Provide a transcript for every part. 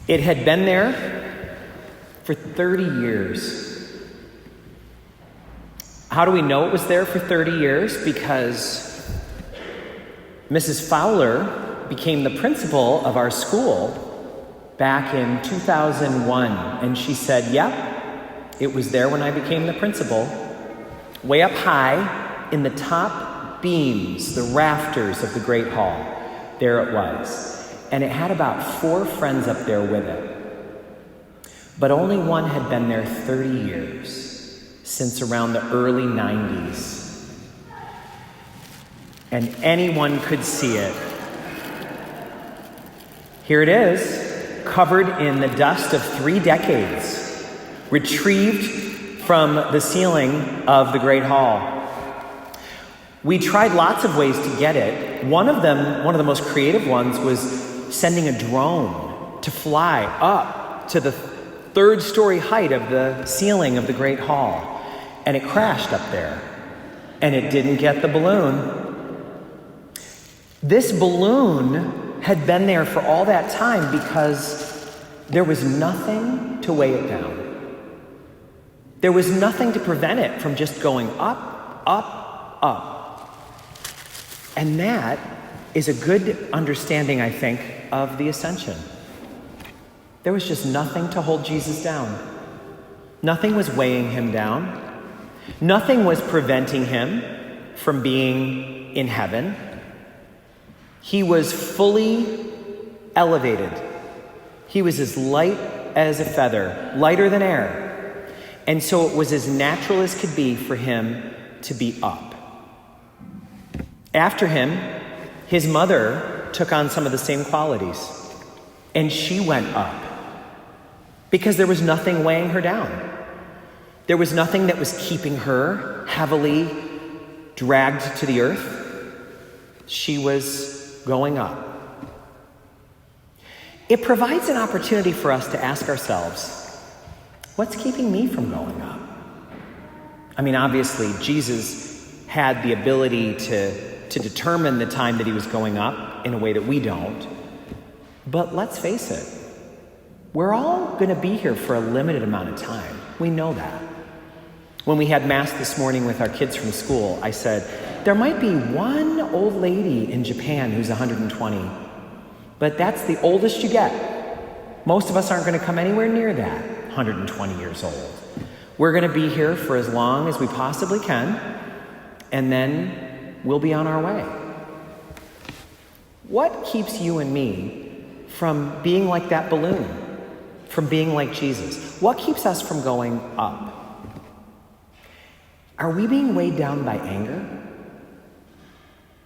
It had been there for 30 years. How do we know it was there for 30 years? Because Mrs. Fowler became the principal of our school back in 2001. And she said, yep, it was there when I became the principal. Way up high in the top beams, the rafters of the Great Hall. There it was. And it had about 4 friends up there with it. But only one had been there 30 years, since around the early 90s. And anyone could see it. Here it is, covered in the dust of 3 decades, retrieved from the ceiling of the Great Hall. We tried lots of ways to get it. One of the most creative ones was sending a drone to fly up to the 3rd story height of the ceiling of the Great Hall. And it crashed up there. And it didn't get the balloon. This balloon had been there for all that time because there was nothing to weigh it down. There was nothing to prevent it from just going up, up, up. And that is a good understanding, I think, of the Ascension. There was just nothing to hold Jesus down. Nothing was weighing him down. Nothing was preventing him from being in heaven. He was fully elevated. He was as light as a feather, lighter than air. And so it was as natural as could be for him to be up. After him, his mother took on some of the same qualities, and she went up because there was nothing weighing her down. There was nothing that was keeping her heavily dragged to the earth. She was going up. It provides an opportunity for us to ask ourselves, what's keeping me from going up? I mean, obviously, Jesus had the ability to determine the time that he was going up in a way that we don't. But let's face it, we're all going to be here for a limited amount of time. We know that. When we had Mass this morning with our kids from school, I said, there might be one old lady in Japan who's 120, but that's the oldest you get. Most of us aren't going to come anywhere near that. 120 years old. We're going to be here for as long as we possibly can, and then we'll be on our way. What keeps you and me from being like that balloon, from being like Jesus? What keeps us from going up? Are we being weighed down by anger?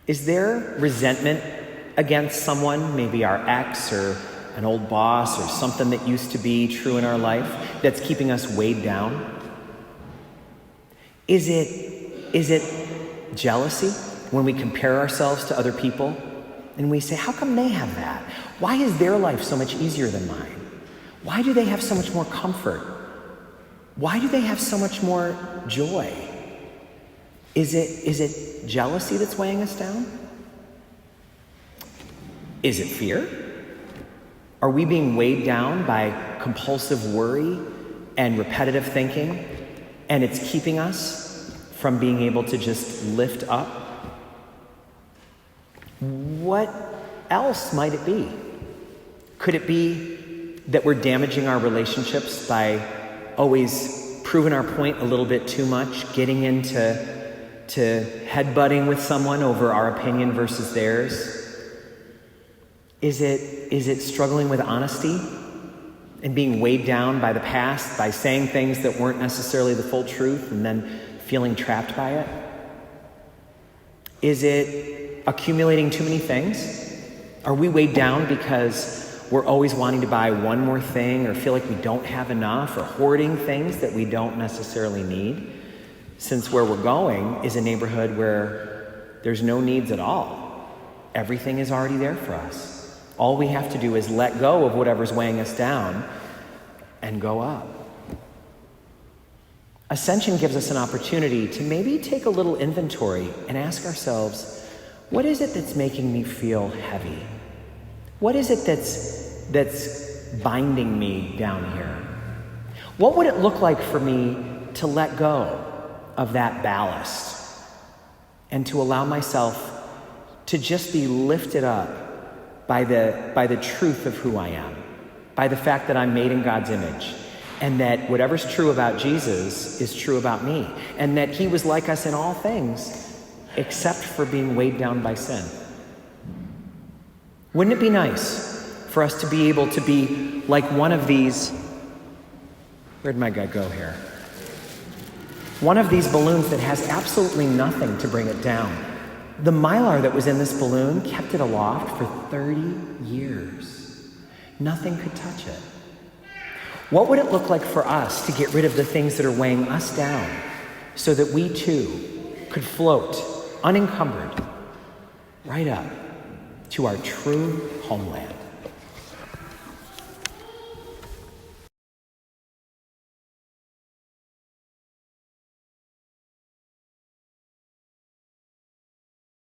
Is there resentment against someone, maybe our ex or an old boss or something that used to be true in our life that's keeping us weighed down? Is it jealousy when we compare ourselves to other people and we say, how come they have that? Why is their life so much easier than mine? Why do they have so much more comfort? Why do they have so much more joy? Is it jealousy that's weighing us down? Is it fear? Are we being weighed down by compulsive worry and repetitive thinking, and it's keeping us from being able to just lift up? What else might it be? Could it be that we're damaging our relationships by always proving our point a little bit too much, getting into headbutting with someone over our opinion versus theirs? Is it struggling with honesty and being weighed down by the past, by saying things that weren't necessarily the full truth and then feeling trapped by it? Is it accumulating too many things? Are we weighed down because we're always wanting to buy one more thing or feel like we don't have enough, or hoarding things that we don't necessarily need, since where we're going is a neighborhood where there's no needs at all? Everything is already there for us. All we have to do is let go of whatever's weighing us down and go up. Ascension gives us an opportunity to maybe take a little inventory and ask ourselves, what is it that's making me feel heavy? What is it that's binding me down here? What would it look like for me to let go of that ballast and to allow myself to just be lifted up by the truth of who I am, by the fact that I'm made in God's image, and that whatever's true about Jesus is true about me, and that he was like us in all things except for being weighed down by sin? Wouldn't it be nice for us to be able to be like one of these, where'd my guy go here? One of these balloons that has absolutely nothing to bring it down. The mylar that was in this balloon kept it aloft for 30 years. Nothing could touch it. What would it look like for us to get rid of the things that are weighing us down so that we too could float unencumbered right up to our true homeland?